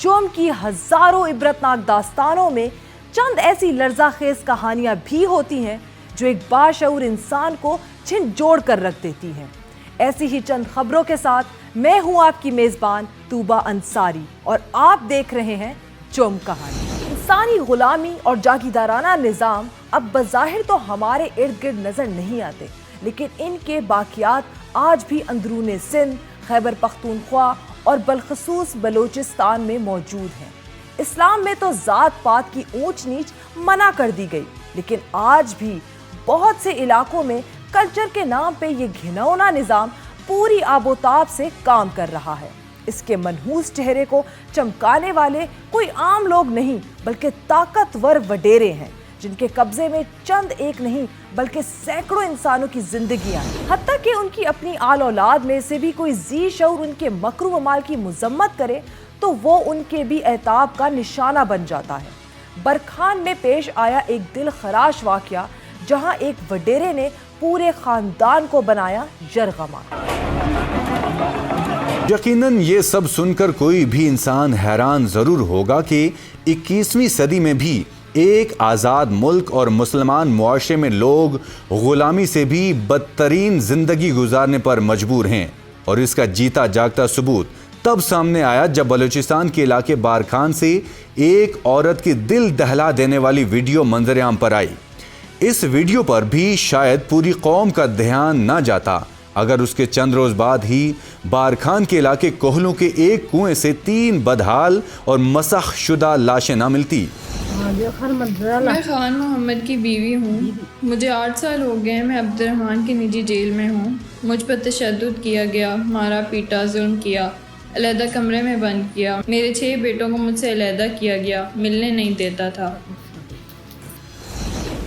चोम की हजारों इबरतनाक दास्तानों में चंद ऐसी लर्जा खेज कहानियां भी होती हैं जो एक बाशऊर इंसान को झिंझोड़ कर रख देती हैं। ऐसी ही चंद खबरों के साथ मैं हूं आपकी मेजबान तूबा अंसारी और आप देख रहे हैं चोम कहानी। इंसानी गुलामी और जागीदाराना निज़ाम अब बज़ाहिर तो हमारे इर्द गिर्द नजर नहीं आते, लेकिन इनके बाकियात आज भी अंदरूने सिंध, खैबर पख्तूनख्वा और बलखसूस बलोचिस्तान में मौजूद हैं। इस्लाम में तो ज़ात पात की ऊंच नीच मना कर दी गई, लेकिन आज भी बहुत से इलाकों में कल्चर के नाम पे ये घिनौना निज़ाम पूरी आबोताब से काम कर रहा है। इसके मनहूस चेहरे को चमकाने वाले कोई आम लोग नहीं बल्कि ताकतवर वडेरे हैं, जिनके कब्जे में चंद एक नहीं बल्कि सैकड़ों इंसानों की जिंदगियां हैं। हत्ता कि उनकी अपनी आल औलाद में से भी कोई जी शऊर उनके मकरू अमाल की मुजम्मत करे तो वो उनके भी एताब का निशाना बन जाता है। बरखान में पेश आया एक दिल खराश वाकया, जहां एक वडेरे ने पूरे खानदान को बनाया यरगमा। यकीनन ये सब सुनकर कोई भी इंसान हैरान जरूर होगा कि 21वीं सदी में भी एक आज़ाद मुल्क और मुसलमान मुआशरे में लोग गुलामी से भी बदतरीन जिंदगी गुजारने पर मजबूर हैं। और इसका जीता जागता सबूत तब सामने आया जब बलूचिस्तान के इलाके बारखान से एक औरत की दिल दहला देने वाली वीडियो मंजर-ए-आम पर आई। इस वीडियो पर भी शायद पूरी कौम का ध्यान न जाता अगर उसके चंद रोज बाद ही बारखान के इलाके कोहलों के एक कुएं से 3 बदहाल और मसख शुदा लाशें न मिलती। मैं खान मोहम्मद की बीवी हूँ। मुझे 8 साल हो गए हैं। मैं अब्दुर्रहमान की निजी जेल में हूँ। मुझ पर तशद्दुद किया गया, मारा पीटा, जुल्म किया, अलहदा कमरे में बंद किया। मेरे 6 बेटों को मुझसे अलहदा किया गया, मिलने नहीं देता था।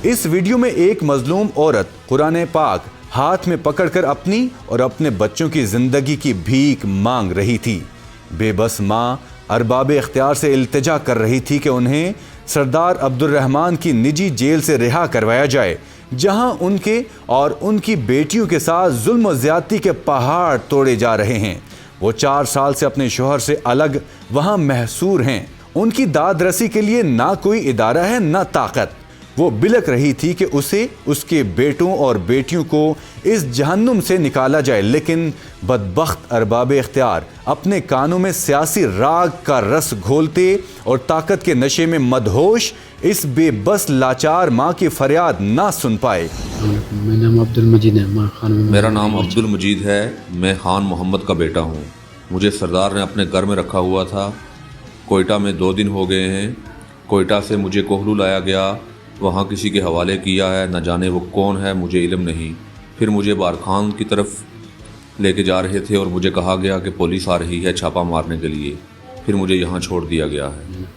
इस वीडियो में एक मजलूम औरत कुरान पाक हाथ में पकड़कर अपनी और अपने बच्चों की जिंदगी की भीख मांग रही थी। बेबस माँ अरबाब इख्तियार से इल्तिजा कर रही थी कि उन्हें सरदार अब्दुर्रहमान की निजी जेल से रिहा करवाया जाए, जहां उनके और उनकी बेटियों के साथ जुल्म और ज्यादती के पहाड़ तोड़े जा रहे हैं। वो 4 साल से अपने शोहर से अलग वहां महसूर हैं। उनकी दाद रसी के लिए ना कोई इदारा है ना ताकत। वो बिलक रही थी कि उसे उसके बेटों और बेटियों को इस जहन्नुम से निकाला जाए, लेकिन बदबख्त अरबाब इख्तियार अपने कानों में सियासी राग का रस घोलते और ताकत के नशे में मदहोश इस बेबस लाचार माँ की फरियाद ना सुन पाए। मेरा नाम अब्दुल मजीद है। मैं खान मोहम्मद का बेटा हूँ। मुझे सरदार ने अपने घर में रखा हुआ था। कोयटा में 2 दिन हो गए हैं। कोयटा से मुझे कोहलू लाया गया, वहाँ किसी के हवाले किया है, न जाने वो कौन है, मुझे इल्म नहीं। फिर मुझे बारखान की तरफ लेके जा रहे थे और मुझे कहा गया कि पुलिस आ रही है छापा मारने के लिए। फिर मुझे यहाँ छोड़ दिया गया है।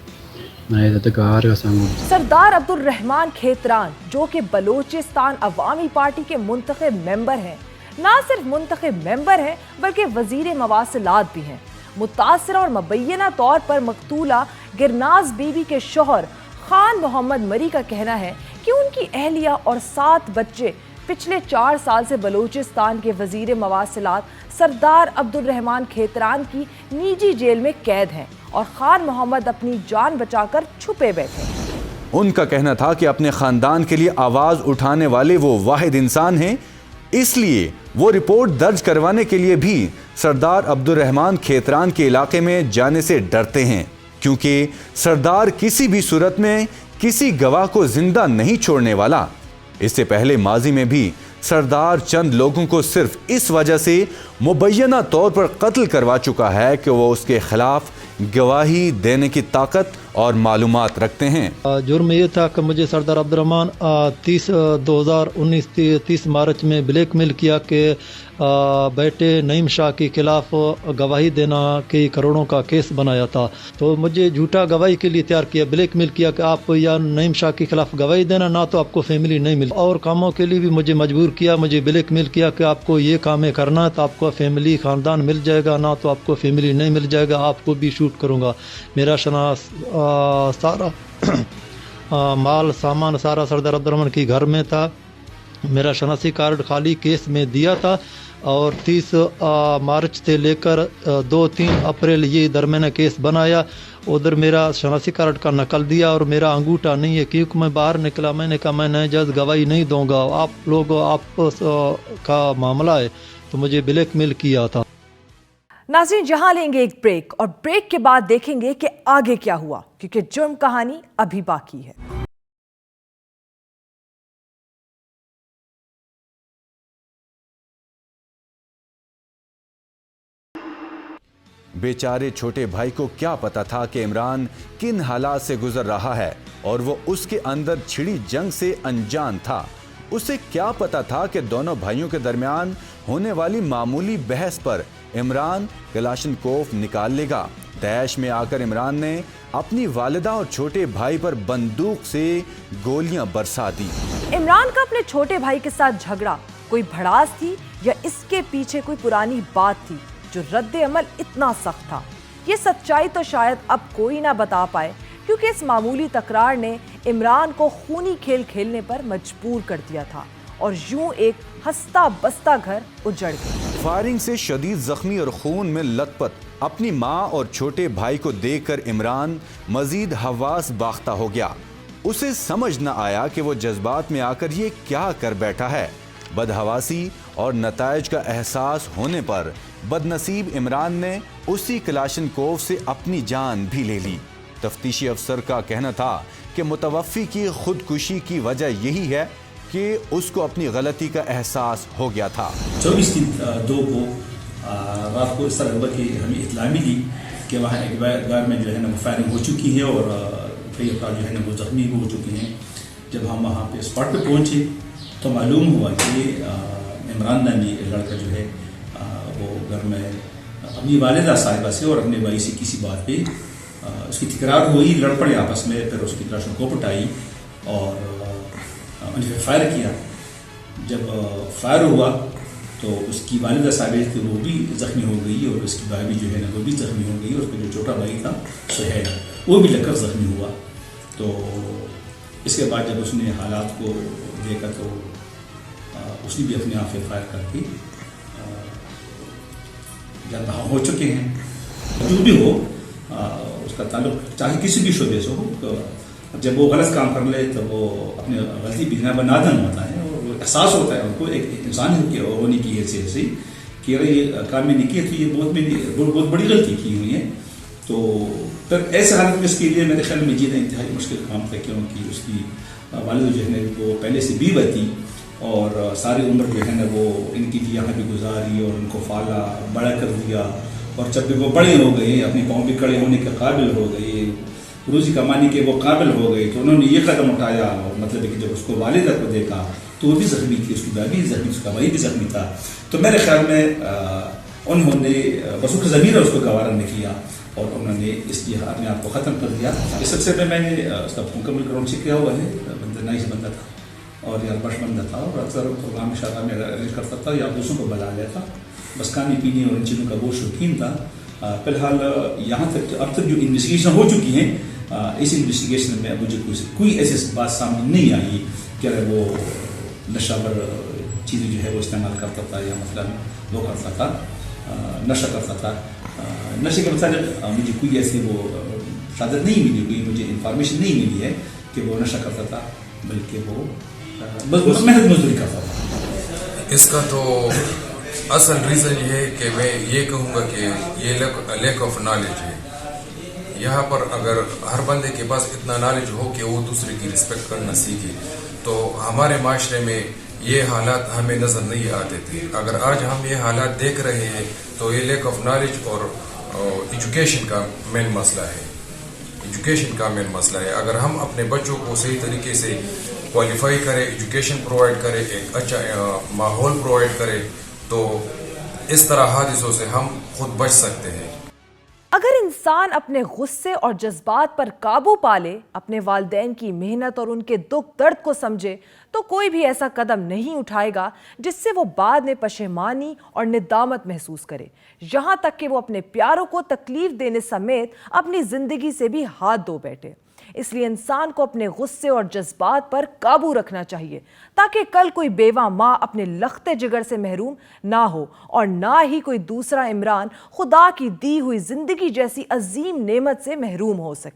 सरदार अब्दुर्रहमान खेतरान, जो कि बलोचिस्तान अवामी पार्टी के मुंतखब मेंबर हैं, ना सिर्फ मुंतखब मेंबर हैं बल्कि वजीर मवासिलात भी हैं। मुतासरा और मुबैना तौर पर मकतूला गिरनाज बीबी के शोहर खान मोहम्मद मरी का कहना है कि उनकी अहलिया और 7 बच्चे पिछले 4 साल से बलूचिस्तान के वजीर मवासिलात सरदार अब्दुर्रहमान खेतरान की निजी जेल में कैद हैं और खान मोहम्मद अपनी जान बचाकर छुपे बैठे हैं। उनका कहना था कि अपने खानदान के लिए आवाज उठाने वाले वो वाहिद इंसान हैं, इसलिए वो रिपोर्ट दर्ज करवाने के लिए भी सरदार अब्दुर्रहमान खेतरान के इलाके में जाने से डरते हैं, क्योंकि सरदार किसी भी सूरत में किसी गवाह को जिंदा नहीं छोड़ने वाला। इससे पहले माजी में भी सरदार चंद लोगों को सिर्फ इस वजह से मुबैना तौर पर कत्ल करवा चुका है कि वो उसके खिलाफ गवाही देने की ताकत और मालूमात रखते हैं। जुर्म ये था कि मुझे सरदार अब्दुर्रहमान 30 मार्च में ब्लैकमेल किया कि बेटे नईम शाह के खिलाफ गवाही देना के करोड़ों का केस बनाया था। तो मुझे झूठा गवाही के लिए तैयार किया, ब्लैकमेल किया कि आप या नईम शाह के खिलाफ गवाही देना, ना तो आपको फैमिली नहीं मिली। और कामों के लिए भी मुझे मजबूर किया, मुझे ब्लैकमेल किया कि आपको ये कामें करना है तो आपको फैमिली खानदान मिल जाएगा, ना तो आपको फैमिली नहीं मिल जाएगा, आपको भी शूट करूँगा। मेरा सारा माल सामान सारा सरदार अब्दुर्रहमान के घर में था। मेरा शनासी कार्ड खाली केस में दिया था और 30 मार्च से लेकर 2-3 अप्रैल ये दरमियाना केस बनाया उधर मेरा शनासी कार्ड का नकल दिया और मेरा अंगूठा नहीं है, क्योंकि मैं बाहर निकला। मैंने कहा मैं नाजायज़ गवाही नहीं दूंगा, आप लोग आपस का मामला है, तो मुझे ब्लैकमेल किया था। नाज़रीन, जहां लेंगे एक ब्रेक और ब्रेक के बाद देखेंगे कि आगे क्या हुआ, क्योंकि जुर्म कहानी अभी बाकी है। बेचारे छोटे भाई को क्या पता था कि इमरान किन हालात से गुजर रहा है और वो उसके अंदर छिड़ी जंग से अनजान था। उसे क्या पता था कि दोनों भाइयों के दरमियान होने वाली मामूली बहस पर इमरान कलाशनकोफ निकाल लेगा। तैश में आकर इमरान ने अपनी वालिदा और छोटे भाई पर बंदूक से गोलियां बरसा दी। इमरान का अपने छोटे भाई के साथ झगड़ा कोई भड़ास थी या इसके पीछे कोई पुरानी बात थी जो रद्द अमल इतना सख्त था? ये सच्चाई तो शायद अब कोई ना बता पाए, क्योंकि इस मामूली तकरार ने इमरान को खूनी खेल खेलने पर मजबूर कर दिया था और यूं एक हंसता बसता घर उजड़ गया। फायरिंग से शदीद जख्मी और खून में लथपथ अपनी माँ और छोटे भाई को देखकर इमरान मजीद हवास बाख्ता हो गया। उसे समझ न आया कि वो जज्बात में आकर ये क्या कर बैठा है। बदहवासी और नताइज का एहसास होने पर बदनसीब इमरान ने उसी कलाशनकोफ से अपनी जान भी ले ली। तफ्तीशी अफसर का कहना था कि मुतवफ़ी की खुदकुशी की वजह यही है कि उसको अपनी गलती का एहसास हो गया था। 24/2 को रात को इस तरह हुआ कि हमें इत्तला मिली कि वहाँ एक घर में जो है ना वो फायरिंग हो चुकी है और कई अफराद जो है ना वो जख्मी हो चुके हैं। जब हम वहाँ पे स्पॉट पे पहुँचे तो मालूम हुआ कि इमरान नामी लड़का जो है वो घर में अपनी वालिदा साहिबा से और अपने भाई से किसी बात पे उसकी तकरार हुई, लड़ पड़े आपस में। फिर उसकी कलाशनकोफ उठाई और उन्हें फिर फायर किया। जब फायर हुआ तो उसकी वालिदा साहिबा थी वो भी ज़ख्मी हो गई और उसकी भाभी जो है ना वो भी ज़ख्मी हो गई और उसका जो छोटा भाई था सुहैल वो भी लगकर ज़ख्मी हुआ। तो इसके बाद जब उसने हालात को देखा तो उसने भी अपने आप फायर करके जहाँ हो चुके हैं। जो भी हो उसका ताल्लुक चाहे किसी भी शोबे से हो, तो जब वो गलत काम कर ले तो वो अपनी गलती भी नादन होता है और एहसास होता है उनको एक इंसान होने की हैसियत से कि अगर ये काम मैंने किया तो ये बहुत बड़ी गलती की हुई है। तो फिर ऐसे हालत में इसके लिए मेरे ख्याल में जीना इंतहाई मुश्किल काम था, क्योंकि उसकी वालिद जो है ना वो पहले से बीवा थी और सारी उम्र जो है ना वो इनकी भी यहाँ भी गुजारी और उनको फाला बड़ा कर दिया। और जब भी वो बड़े हो गए, अपने पाँव पे खड़े होने के काबिल हो गए, रोज़ी कमाने के वो काबिल हो गए, तो उन्होंने ये कदम उठाया। और मतलब कि जब उसको वालिदा को देखा तो वो भी ज़ख्मी थी, उसकी भाभी भी ज़ख्मी, उसका भाई भी ज़ख्मी था। तो मेरे ख्याल में उन्होंने बस उसका ज़मीर उसको गवारा नहीं किया और उन्होंने इसलिए अपने आप को ख़त्म कर दिया। इस सिलसिले में मैंने उसका मुकम्मल ग्राउंड से किया हुआ है। बंदा नाइस बंदा था और यार बश बंदा था और अक्सर प्रोग्राम शादा में अरेंज करता था या दूसरों को बुला लेता। बस खाने पीने और इन चीज़ों का वो शौकीन था। फिलहाल यहाँ तक अब तक जो इन्वेस्टिगेशन हो चुकी हैं, इस इन्वेस्टिगेशन में मुझे कोई ऐसी बात सामने नहीं आई कि अगर वो नशावर चीज़ें जो है वो इस्तेमाल करता था या मतलब वो करता था, नशा करता था। नशे के मतलब मुझे कोई ऐसी वो शहादत नहीं मिली, कोई मुझे इंफॉर्मेशन नहीं मिली है कि वो नशा करता था, बल्कि वो बस मेहनत मजदूरी करता था। इसका तो असल रीज़न ये है कि मैं ये कहूँगा कि ये लैक ऑफ नॉलेज है। यहाँ पर अगर हर बंदे के पास इतना नॉलेज हो कि वो दूसरे की रिस्पेक्ट करना सीखे, तो हमारे माशरे में ये हालात हमें नज़र नहीं आते थे। अगर आज हम ये हालात देख रहे हैं तो ये लैक ऑफ नॉलेज और एजुकेशन का मेन मसला है। एजुकेशन का मेन मसला है। अगर हम अपने बच्चों को सही तरीके से क्वालिफाई करें, एजुकेशन प्रोवाइड करें, एक अच्छा माहौल प्रोवाइड करें, तो इस तरह हादिसों से हम खुद बच सकते हैं। अगर इंसान अपने गुस्से और जज्बात पर काबू पा ले, अपने वालिदैन की मेहनत और उनके दुख दर्द को समझे, तो कोई भी ऐसा कदम नहीं उठाएगा जिससे वो बाद में पशेमानी और निदामत महसूस करे, यहाँ तक कि वो अपने प्यारों को तकलीफ देने समेत अपनी जिंदगी से भी हाथ धो बैठे। اس لیے انسان کو اپنے غصے اور جذبات پر قابو رکھنا چاہیے تاکہ کل کوئی بیوہ ماں اپنے لختے جگر سے محروم نہ ہو اور نہ ہی کوئی دوسرا عمران خدا کی دی ہوئی زندگی جیسی عظیم نعمت سے محروم ہو سکے۔